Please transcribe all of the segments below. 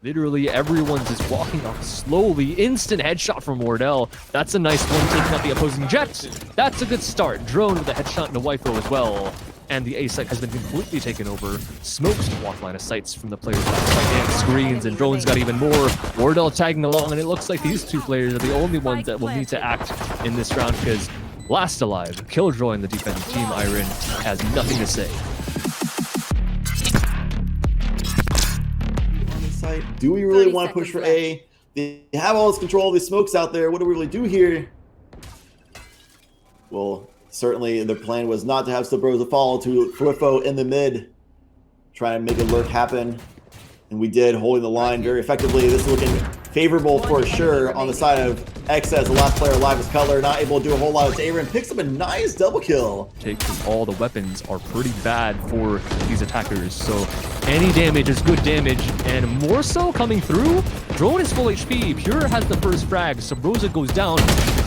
Literally everyone's just walking off slowly. Instant headshot from Wardell. That's a nice one, taking out the opposing jet. That's a good start. Drone with a headshot into Waifu as well. And the A site has been completely taken over. Smokes to block line of sights from the players backside and screens, and Drone's got even more. Wardell tagging along, and it looks like these two players are the only ones that will need to act in this round, because last alive, Killjoy and the defensive team, Iron, has nothing to say. Do we really want to push for A? They have all this control, these smokes out there. What do we really do here? Well, certainly their plan was not to have Subroza fall to Thwifo in the mid. Try and make a lurk happen. And we did, holding the line very effectively. This is looking favorable for sure on the side of XS. The last player alive is Koler, not able to do a whole lot. Aaron picks up a nice double kill. Because all the weapons are pretty bad for these attackers, so any damage is good damage, and more so coming through. Drone is full HP. Pure has the first frag. Subroza goes down.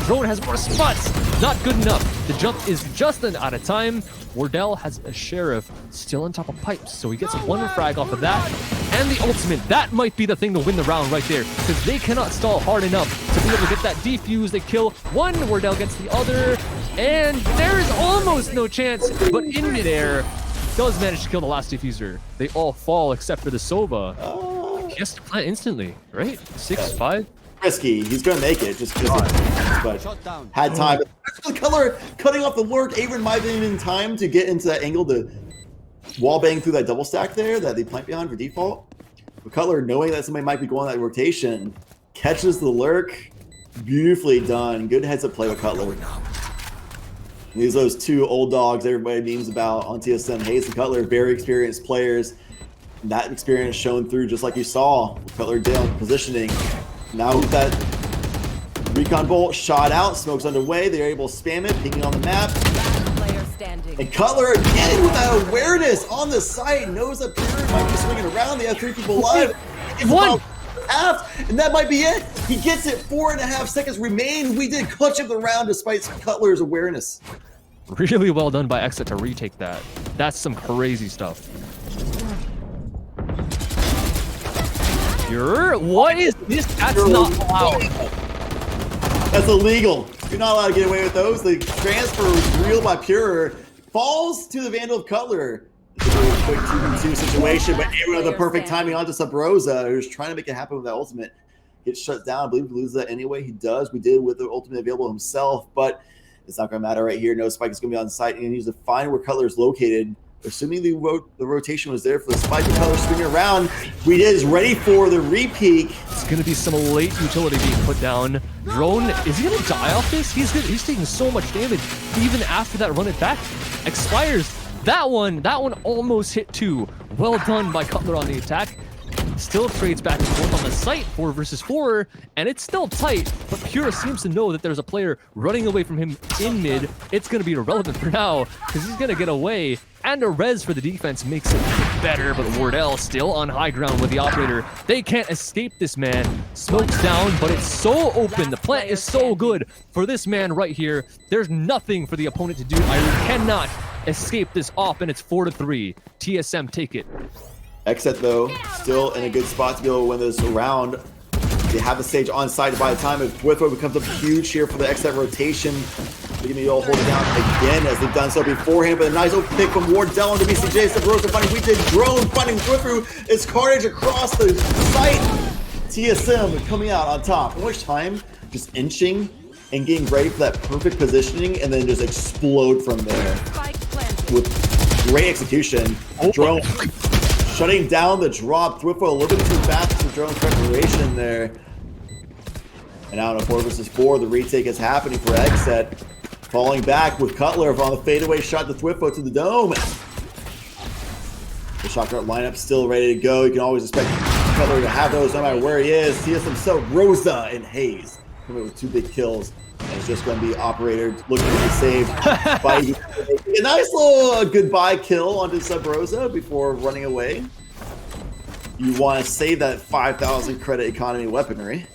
Drone has more spots. Not good enough. The jump is just out of time. Wardell has a Sheriff still on top of pipes, so he gets one frag off of that. And the ultimate, that might be the thing to win the round right there, because they cannot stall hard enough to be able to get that defuse. They kill one, Wardell gets the other, and there is almost no chance, but in midair, does manage to kill the last diffuser. They all fall except for the Sova. He has to plant instantly, right? 6-5. Risky. He's going to make it just because but had time. Koler cutting off the lurk. Aaron might have been in time to get into that angle to wall bang through that double stack there that they plant behind for default. But Koler, knowing that somebody might be going that rotation, catches the lurk. Beautifully done. Good heads up play with Koler. These are those two old dogs everybody memes about on TSM. Hazed and Koler, very experienced players. And that experience shown through just like you saw with Koler down positioning. Now with that recon bolt shot out, smokes underway, they're able to spam it, pinging on the map. And Koler again with that awareness on the site, knows that Pure might be swinging around. They have 3 people alive. One half, and that might be it. He gets it. 4.5 seconds remain. We did clutch up the round despite Cutler's awareness. Really well done by XSET to retake that. That's some crazy stuff. What is this? That's not allowed. That's illegal. You're not allowed to get away with those. The transfer was real by Pure. Falls to the Vandal of Koler. It's a really quick 2v2 situation, but Aaron with the perfect timing onto Subroza, who's trying to make it happen with that ultimate. Gets shut down. I believe he loses that anyway. He does. We did with the ultimate available himself, but it's not going to matter right here. No spike is going to be on site, and he needs to find where Koler is located. Assuming the rotation was there for the spike, Koler swinging around. We is ready for the re-peak. It's going to be some late utility being put down. Drone, is he going to die off this? He's taking so much damage. Even after that run it back, expires. That one almost hit 2. Well done by Koler on the attack. Still trades back and forth on the site, 4 versus 4, and it's still tight, but Pure seems to know that there's a player running away from him in mid. It's going to be irrelevant for now, because he's going to get away, and a res for the defense makes it better, but Wardell still on high ground with the operator. They can't escape this man. Smokes down, but it's so open. The plant is so good for this man right here. There's nothing for the opponent to do. I cannot escape this off, and it's 4-3. TSM take it. XSET though, still in a good spot to be able to win this round. They have the stage on site by the time if Thwifo becomes up huge here for the XSET rotation. They're gonna be able to hold it down again as they've done so beforehand, but a nice open pick from Wardell into BCJ. Subroza finding we did drone, finding Thwifo. It's carnage across the site. TSM coming out on top. How much time? Just inching and getting ready for that perfect positioning and then just explode from there. With great execution. Drone shutting down the drop. Thwifo a little bit too fast for drone preparation there. And now in a 4 versus 4, the retake is happening for XSET. Falling back with Koler on the fadeaway shot to Thwifo to the dome. The shotgun lineup still ready to go. You can always expect Koler to have those no matter where he is. TSM Subroza and Hazed coming with 2 big kills. And it's just going to be operator looking to be saved by a nice little goodbye kill onto Subroza before running away. You want to save that 5,000 credit economy weaponry.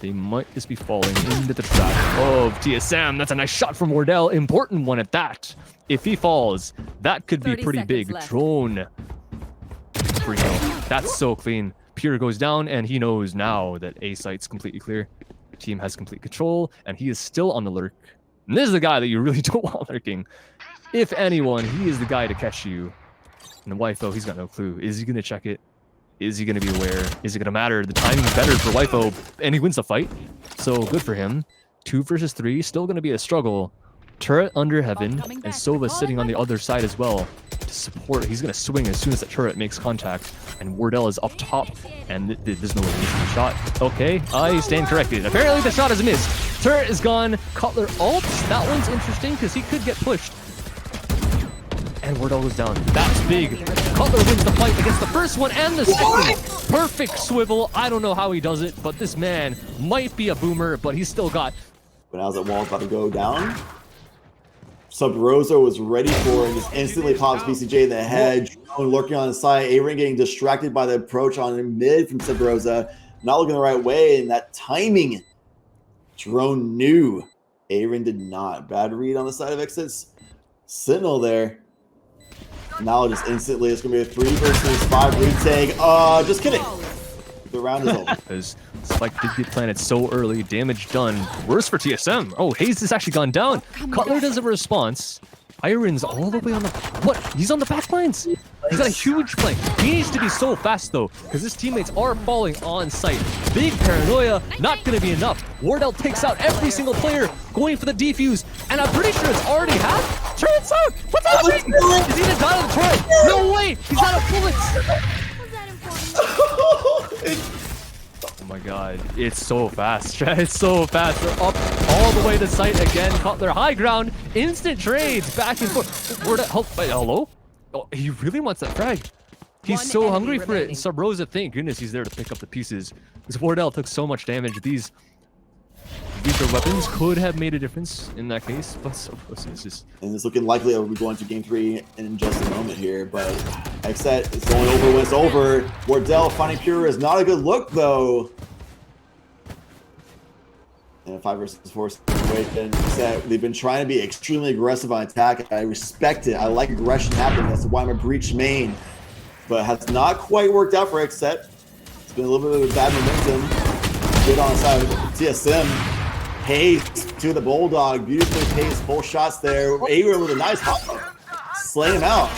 They might just be falling into the trap of TSM. That's a nice shot from Wardell. Important one at that. If he falls, that could be pretty big. left. Drone. Free kill. That's so clean. Pure goes down, and he knows now that A site's completely clear. Team has complete control, and he is still on the lurk. And this is the guy that you really don't want lurking. If anyone, he is the guy to catch you. And the Wifo, he's got no clue. Is he going to check it? Is he going to be aware? Is it going to matter? The timing is better for Wifo, and he wins the fight. So good for him. 2 versus 3, still going to be a struggle. Turret under heaven, and Sova sitting on the other side as well to support. He's going to swing as soon as that turret makes contact. And Wardell is up top, and there's no way to miss the shot. Okay, I stand corrected. Apparently the shot is missed. Turret is gone. Cutler ults. That one's interesting because he could get pushed. And Wardell goes down. That's big. Cutler wins the fight against the first one and the second. Perfect swivel. I don't know how he does it, but this man might be a boomer, but he's still got... When I was at wall about to go down, Subroza was ready for it and just instantly pops BCJ in the head. Drone lurking on the side. A-Ring getting distracted by the approach on mid from Subroza. Not looking the right way, and that timing. Drone knew. A-Ring did not. Bad read on the side of XSET. Sentinel there. Now just instantly it's going to be a 3 versus 5 retake. Just kidding. The round is over. Because Spike did get planted so early. Damage done. Worse for TSM. Oh, hazed has actually gone down. Cutler does a response. Iron's all the way on the... What? He's on the back lines. He's got a huge flank. He needs to be so fast, though, because his teammates are falling on site. Big paranoia. Not going to be enough. Wardell takes out every single player, going for the defuse. And I'm pretty sure it's already half. Turret's out. What's happening? Is he gonna die on the turret? No way. He's out of bullets. Oh my god, it's so fast, chat. It's so fast. They're up all the way to site again. Cutler high ground, instant trades back and forth. Where to help? Hello? Oh, he really wants that frag. He's so hungry for it. And Subroza, thank goodness he's there to pick up the pieces. Because Wardell took so much damage. These weapons could have made a difference in that case, but Subroza is just... And it's looking likely that we'll be going to game 3 in just a moment here, but XSET is going over when it's over. Wardell finding Pure is not a good look, though. In a 5 versus 4 situation, XSET, they've been trying to be extremely aggressive on attack. I respect it. I like aggression happening. That's why I'm a breach main. But has not quite worked out for XSET. It's been a little bit of a bad momentum. Good on the side of TSM. Hazed to the Bulldog. Beautifully paced. Full shots there. A-Ring with a nice hop. Slaying him out.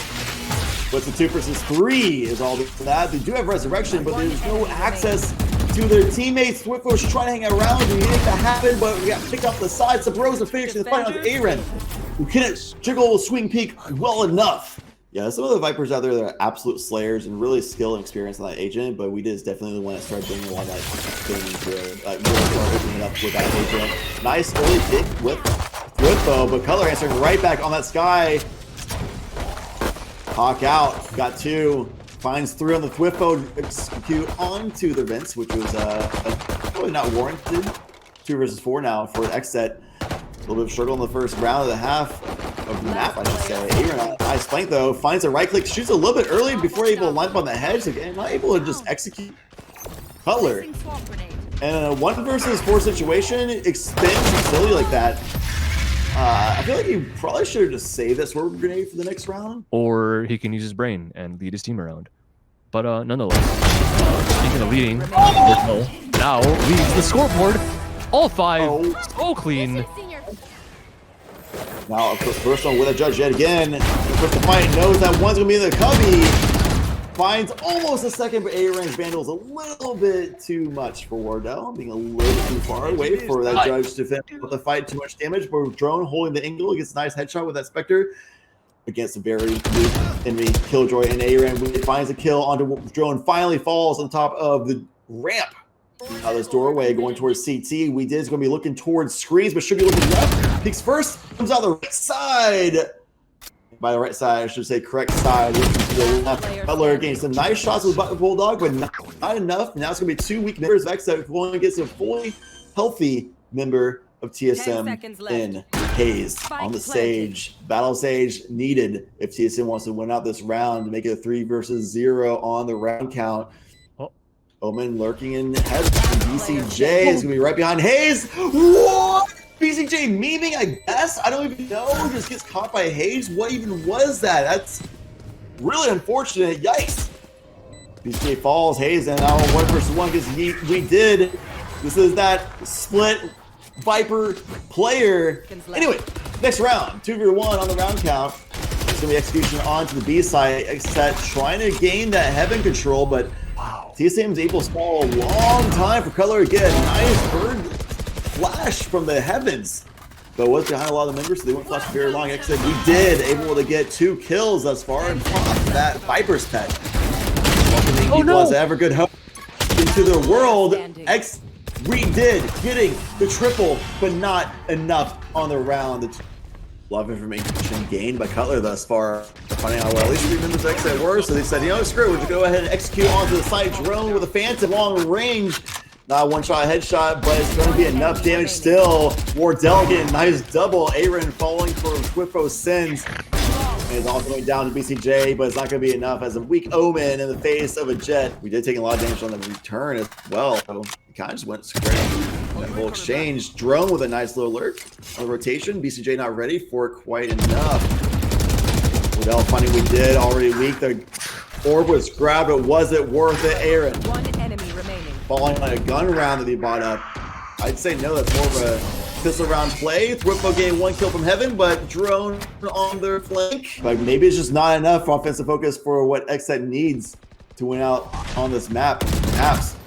But the 2 versus 3 is all that. They do have resurrection, but there's no access to their teammates. Swift was trying to hang around and make that happen, but we got picked off the side. Subroza finishing the fight on A-Ring, who couldn't jiggle swing peak well enough. Yeah, some of the Vipers out there that are absolute slayers and really skill and experience on that agent, but we did definitely the one that started bringing a lot of that thing into it. Really started opening it up with that agent. Nice early pick with Wifo, but Color answering right back on that sky. Hawk out, got 2. Finds 3 on the Twifo, execute onto the vents, which was probably not warranted. 2 versus 4 now for XSET. A little bit of struggle in the first round of the half of the map, I should say. A-Ring, nice flank though. Finds a right click, shoots a little bit early before able to line up on the hedge. Again, not able to just execute Color. And in a 1 versus 4 situation, expends facility like that. I feel like he probably should have just saved that sword grenade for the next round. Or he can use his brain and lead his team around. But nonetheless, speaking of leading, now leads the scoreboard. All 5, so clean. Now, of course, first one with a judge yet again. Puts the fight, knows that one's going to be in the cubby. Finds almost a second, but A-Ring's Vandal's a little bit too much for Wardell, being a little too far away for that judge to finish with the fight. Too much damage, but Drone holding the angle gets a nice headshot with that Spectre against a very weak enemy, Killjoy, and A-Ring finds a kill onto Drone, finally falls on top of the ramp. Now this doorway going towards CT. We did is going to be looking towards screens, but should be looking left. Peeks first, comes out the right side. By the right side, I should say correct side. To the left. Color getting some nice shots with Bulldog, but not enough. Now it's going to be 2 weak members of XSET going against a fully healthy member of TSM in hazed on the Sage. Battle Sage needed if TSM wants to win out this round to make it a 3 versus 0 on the round count. Omen lurking in head. BCJ is going to be right behind hazed. What? BCJ memeing, I guess? I don't even know. Just gets caught by hazed. What even was that? That's really unfortunate. Yikes. BCJ falls, hazed, and now 1 versus 1 because we did. This is that split Viper player. Anyway, next round, 2v1 on the round count. It's gonna be execution onto the B side. XSET trying to gain that heaven control, but TSM's able to stall a long time for Color to get a nice bird flash from the heavens. But was behind a lot of the members, so they wouldn't flash very long. XSET, we did able to get 2 kills thus far and pop that Viper's pet. Welcoming people as ever good hope into the world. We did getting the triple, but not enough on the round. A lot of information gained by Cutler thus far, finding out what at least 3 members of XSET were. So they said, you know, screw it, we'll just go ahead and execute onto the side drone with a phantom long range. Not a one-shot headshot, but it's going to be enough damage still. Wardell getting a nice double. Aaron falling for Swiftfo's sins. And it's also going down to BCJ, but it's not going to be enough as a weak omen in the face of a jet. We did take a lot of damage on the return as well. So it kind of just went straight. That whole exchange. Drone with a nice little alert on the rotation. BCJ not ready for it quite enough. Wardell finding we did already weak. The orb was grabbed, but was it worth it, Aaron? 1 enemy remaining. Falling on a gun round that he bought up. I'd say no, that's more of a pistol round play. Thwippo getting 1 kill from heaven, but drone on their flank. But maybe it's just not enough offensive focus for what XSET needs to win out on this map. Perhaps.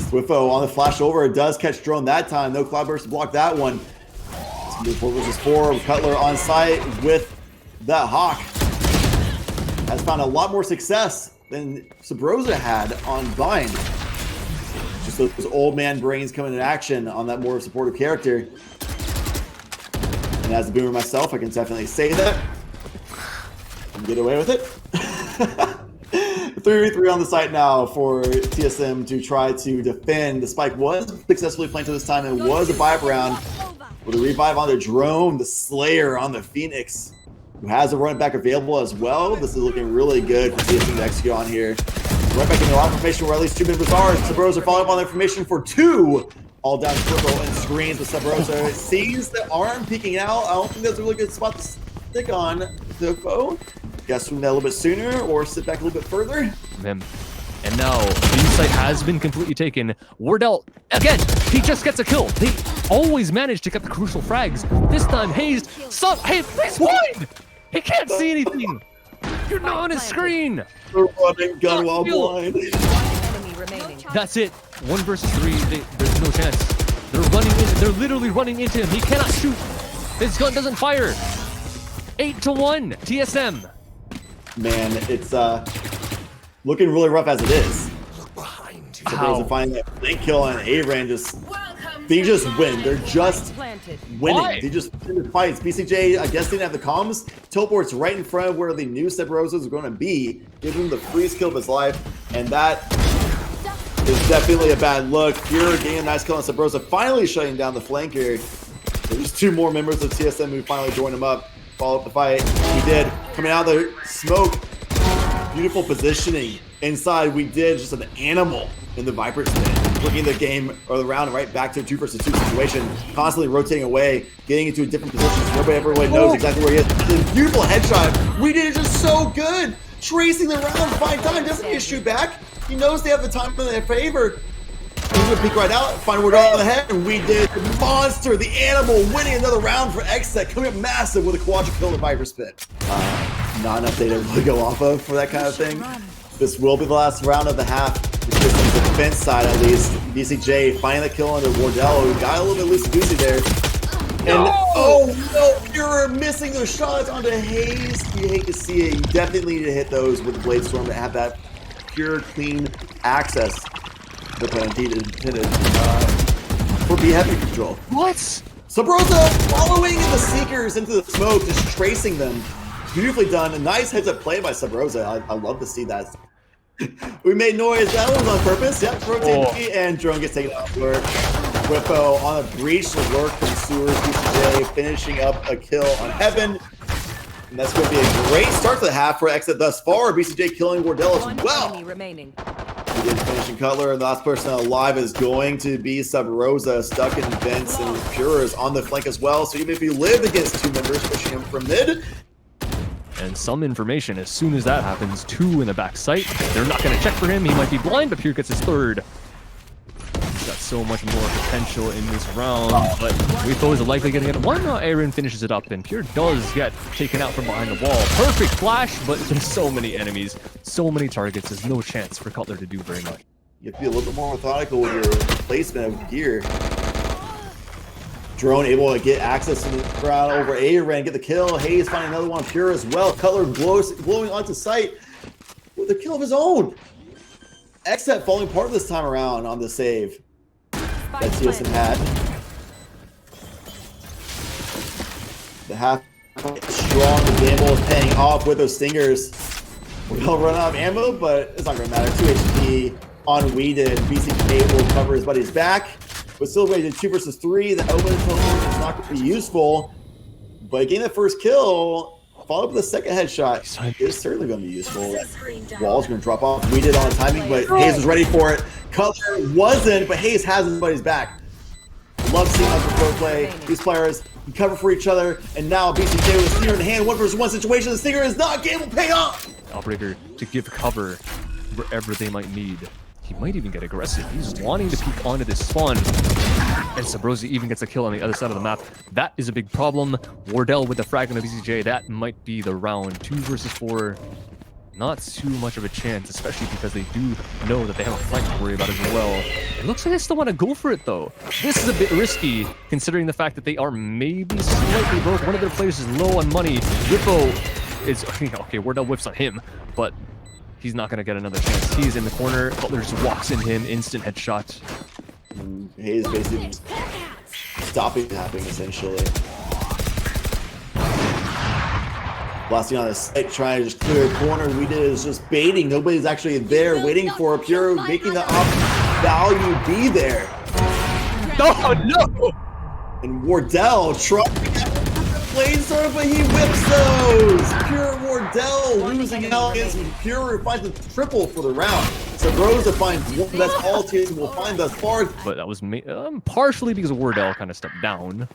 Thwippo on the flash over. It does catch drone that time. No cloudburst to block that one. It's gonna be 4 versus 4. Cutler on site with that hawk. Has found a lot more success than Subroza had on Bind. Just those old man brains coming into action on that more supportive character. And as a boomer myself, I can definitely say that and get away with it. 3v3 on the site now for TSM to try to defend. The spike was successfully planted this time. It was a vibe round with a revive on the drone, the Slayer on the Phoenix, who has a run back available as well. This is looking really good for TSM to execute on here. Right back into a lot of information where at least 2 members are. Subroza following up on the information for 2. All down Triple and screens with Subroza. Sees the arm peeking out. I don't think that's a really good spot to stick on the foe. Guess swing that a little bit sooner or sit back a little bit further. And now the site has been completely taken. Wardell, again, he just gets a kill. They always manage to get the crucial frags. This time, hazed. Hey, he's blind! He can't see anything! You're not on his screen! They're running gun while blind. 1 enemy remaining. That's it. 1 versus 3. There's no chance. They're running in. They're literally running into him. He cannot shoot. His gun doesn't fire. 8-1. TSM. Man, it's looking really rough as it is. Supposed to find that flank kill on Aaron. They just win. They're just winning. Why? They just win the fights. BCJ, I guess, didn't have the comms. Teleports right in front of where the new Subroza is going to be. Give him the freeze kill of his life. And that is definitely a bad look. Pure getting a nice kill on Subroza. Finally shutting down the flank here. There's 2 more members of TSM who finally joined him up. Follow up the fight. He did. Coming out of the smoke. Beautiful positioning. Inside, we did just an animal in the Viper spin. Bringing the game or the round right back to a 2 versus 2 situation. Constantly rotating away. Getting into a different position. So everybody knows exactly where he is. This beautiful headshot. We did it just so good. Tracing the round 5 times. Doesn't he shoot back? He knows they have the time in their favor. He's gonna peek right out, find Wardell on the head, and we did. The monster, the animal, winning another round for XSET, coming up massive with a quadra kill to Viper spit. Not enough data to really go off of for that kind of thing. This will be the last round of the half. Just on the defense side, at least. BCJ finding the kill under Wardell, who got a little bit loosey-goosey there. And oh no, you're missing those shots onto hazed. You hate to see it. You definitely need to hit those with the Blade Storm to have that pure, clean access. The penalty intended for be heavy control. What? Subroza following the Seekers into the smoke, just tracing them. Beautifully done. A nice heads-up play by Subroza. I love to see that. We made noise. That was on purpose. Yep, rotate and drone gets taken off work. Whippo on a breach to work from Sewers. BCJ finishing up a kill on Heaven. And that's going to be a great start to the half for XSET thus far. BCJ killing Wardell as well. 1 enemy remaining. We did finishing Cutler, and the last person alive is going to be Subroza, stuck in vents, and Pure is on the flank as well. So even if he lived against 2 members, pushing him from mid. And some information, as soon as that happens, 2 in the back sight. They're not going to check for him. He might be blind, but Pure gets his 3rd. He's got so much more potential in this round, but Wifo is likely going to get one. Aaron finishes it up, and Pure does get taken out from behind the wall. Perfect flash, but there's so many enemies, so many targets. There's no chance for Cutler to do very much. You have to be a little bit more methodical with your placement of gear. Drone able to get access to the crowd over Aaron, get the kill. Hayes finding another one. Pure as well. Cutler glowing onto sight with a kill of his own. XSET falling apart this time around on the save that TSM had. The half strong gamble is paying off with those stingers. We'll run out of ammo, but it's not going to matter. 2 HP on Weeded. VCT will cover his buddy's back. But still rated 2 versus 3. The open is not going to be useful. But getting the first kill, followed up with a second headshot, is certainly going to be useful. Wall's going to drop off. We did on timing, but Hayes was ready for it. Cutler wasn't, but Hayes has his buddy's back. Love seeing how the pro play. These players can cover for each other, and now BCJ with a Stinger in hand, 1 versus 1 situation. The Stinger is not able to pay off. Outbreaker to give cover wherever they might need. He might even get aggressive. He's wanting to peek onto this spawn. And Subroza even gets a kill on the other side of the map. That is a big problem. Wardell with the fragment of BCJ. That might be the round. 2 versus 4. Not too much of a chance, especially because they do know that they have a flank to worry about as well. It looks like they still want to go for it, though. This is a bit risky, considering the fact that they are maybe slightly broke. One of their players is low on money. Wifo is... Okay, Wardell whiffs on him, but... he's not going to get another chance. He's in the corner. Butler just walks in him. Instant headshot. Hayes basically stopping happening, essentially. Blasting on his site, trying to just clear a corner. We did is just baiting. Nobody's actually there waiting for a Pure, making the op value be there. Oh, no! And Wardell trying to get Flamesword, but he whips those! Pure Wardell losing out against Pure finds the triple for the round. Subroza finds one. That's all TSM will find thus far. But that was partially because Wardell kind of stepped down.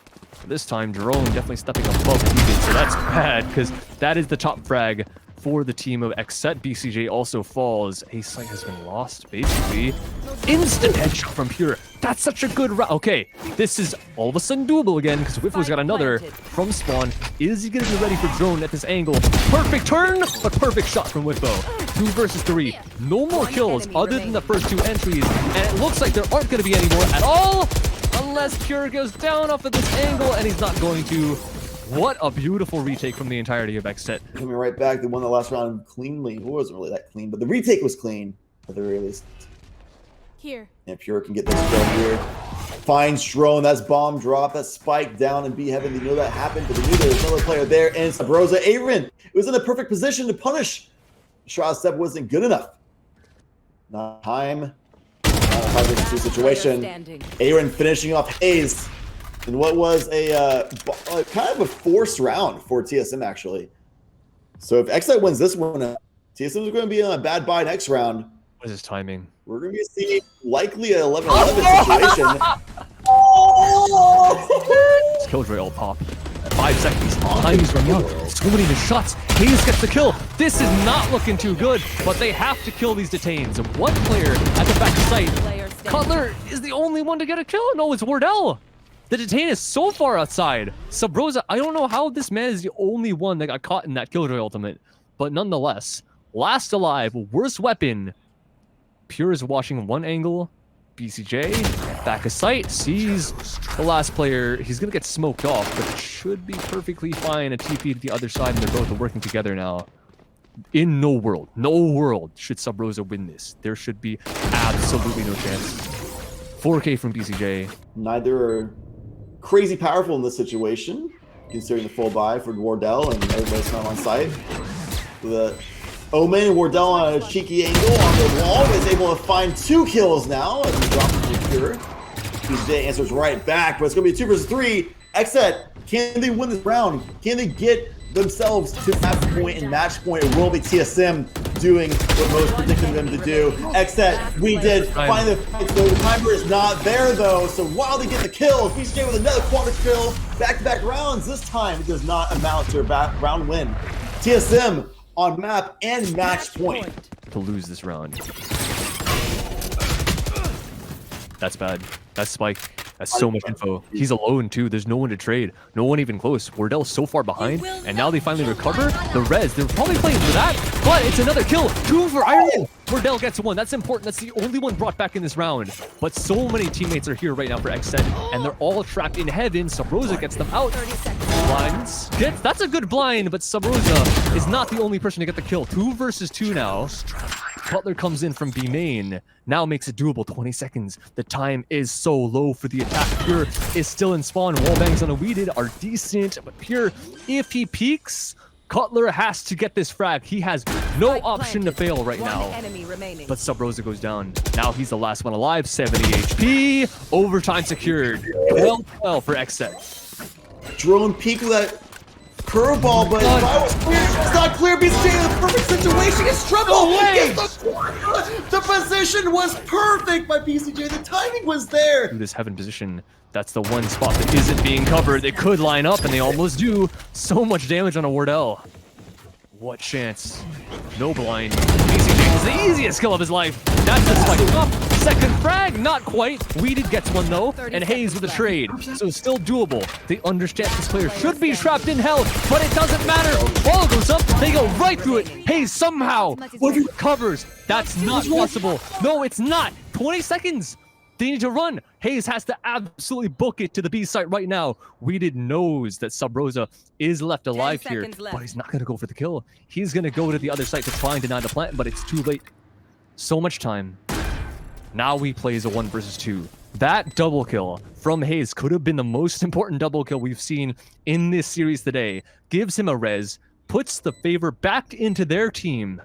This time, Jerome definitely stepping above what he did, so that's bad, because that is the top frag for the team of XSET. BCJ also falls. A site has been lost, basically. Instant headshot from Pure. That's such a good round. Okay, this is all of a sudden doable again, because Wifo's got another from spawn. Is he going to be ready for drone at this angle? Perfect turn, but perfect shot from Wifo. 2 versus 3. No more kills other than the first 2 entries, and it looks like there aren't going to be any more at all, unless Pure goes down off of this angle, and he's not going to. What a beautiful retake from the entirety of XSET. Coming right back, they won the last round cleanly. It wasn't really that clean, but the retake was clean, at the very least. Here. And Pure can get this kill here. Finds drone, that's bomb drop, that's spike down in B heaven. They know that happened, but they knew there was another player there, and Subroza. Aaron was in a perfect position to punish. Shroud step wasn't good enough. Not time. Not a 5 versus 2 situation. Aaron finishing off Hayes. And what was a kind of a forced round for TSM, actually. So if XSET wins this one, TSM is going to be on a bad bye next round. What is his timing? We're going to be seeing likely an 11-11 situation. Oh! It's Killjoy all pop. 5 seconds. Time is running out. So many shots. Hayes gets the kill. This is not looking too good, but they have to kill these detains. And one player at the back site. Cutler is the only one to get a kill. No, it's Wardell. The detain is so far outside. Subroza, I don't know how this man is the only one that got caught in that Killjoy ultimate. But nonetheless, last alive, worst weapon. Pure is watching one angle. BCJ, back of sight, sees the last player. He's going to get smoked off, but it should be perfectly fine. A TP to the other side, and they're both working together now. In no world should Subroza win this. There should be absolutely no chance. 4K from BCJ. Neither are crazy powerful in this situation, considering the full buy for Wardell and everybody's not on site. The Omen and Wardell on a cheeky angle on the wall is able to find 2 kills now as he drops the Pure. BCJ answers right back, but it's going to be 2 versus 3. XSET, can they win this round? Can they get themselves to match point and match point? It will be TSM doing what most predicted them to do. XSET, we did find the fight, so the timer is not there though. So while they get the kills, BCJ with another quadra kill, back-to-back rounds. This time it does not amount to a round win TSM on map and match point. To lose this round. That's bad. That's Spike. That's so much info. He's alone too. There's no one to trade. No one even close. Wardell's so far behind, and now they finally recover the res. They're probably playing for that, but it's another kill. 2 for Ireland. Wardell gets 1. That's important. That's the only one brought back in this round. But so many teammates are here right now for XSET, and they're all trapped in heaven. Subroza gets them out. 30 seconds. Blinds. That's a good blind, but Subroza is not the only person to get the kill. 2 versus 2 now. Cutler comes in from B main, now makes it doable. 20 seconds. The time is so low for the attack. Pure is still in spawn. Wallbangs on a weeded are decent, but Pure, if he peeks, Cutler has to get this frag. He has no option to fail right now. Enemy remaining. But Subroza goes down. Now he's the last one alive. 70 HP. Overtime secured. 12-12 for XSET. Drone peek with that curveball, but if I was clear, it's not clear. BCT in the perfect situation. It's trouble. The position was perfect by BCJ. The timing was there. This heaven position. That's the one spot that isn't being covered. They could line up, and they almost do. So much damage on a Wardell. What chance? No blind. BCJ is the easiest kill of his life. That's the spike up. Second frag, not quite. Weeded gets one though, and Hayes with a trade. So still doable. They understand this player should be trapped in hell, but it doesn't matter. Ball goes up, they go right through it. Hayes somehow recovers. That's not possible. No, it's not. 20 seconds. They need to run. Hayes has to absolutely book it to the B site right now. Weeded knows that Subroza is left alive here, but he's not going to go for the kill. He's going to go to the other site to try and deny the plant, but it's too late. So much time. Now he plays a 1 versus 2. That double kill from Hayes could have been the most important double kill we've seen in this series today. Gives him a res, puts the favor back into their team.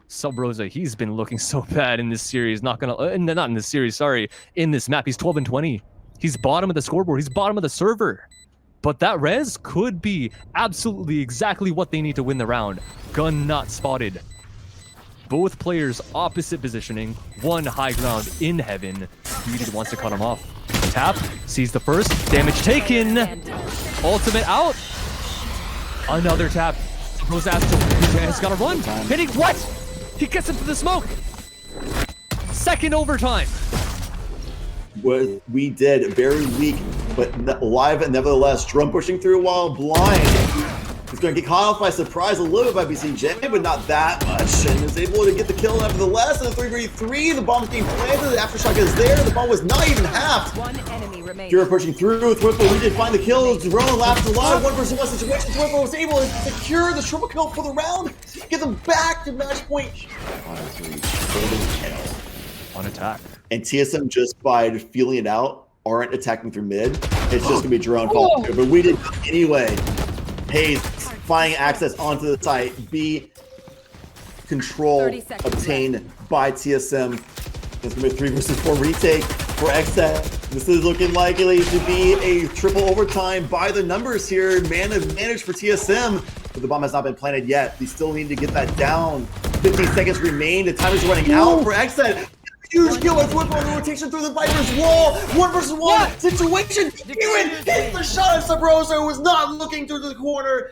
Subroza, he's been looking so bad in this series. Not in this series, sorry. In this map, he's 12 and 20. He's bottom of the scoreboard. He's bottom of the server. But that res could be absolutely exactly what they need to win the round. Gun not spotted. Both players opposite positioning. One high ground in heaven. Weeded wants to cut him off. Tap, sees the first. Damage taken. Ultimate out. Another tap. Subroza has got to run. Hitting what? He gets into the smoke. Second overtime. What we did, very weak, but live nevertheless. Drum pushing through while blind. He's going to get caught off by surprise a little bit by BCJ, but not that much. And is able to get the kill nevertheless. And the 3v3, the bomb's being planted. The aftershock is there. The bomb was not even halved. One enemy remaining. Pure pushing through with Whipple. We did find the kill. Drone laps alive. 1 versus 1 situation. Whipple was able to secure the triple kill for the round. Get them back to match point. On attack. And TSM, just by feeling it out, aren't attacking through mid. It's just going to be drone fall through. But we did anyway. Hayes finding access onto the site. B control obtained by TSM. It's going to be a 3 versus 4 retake for XSET. This is looking likely to be a triple overtime by the numbers here. Man advantage for TSM, but the bomb has not been planted yet. They still need to get that down. 15 seconds remain. The time is running out for XSET. Huge kill with Whipple on the rotation through the Viper's wall. 1 versus 1 situation. Ewan hits the shot at Subroza, who was not looking through the corner.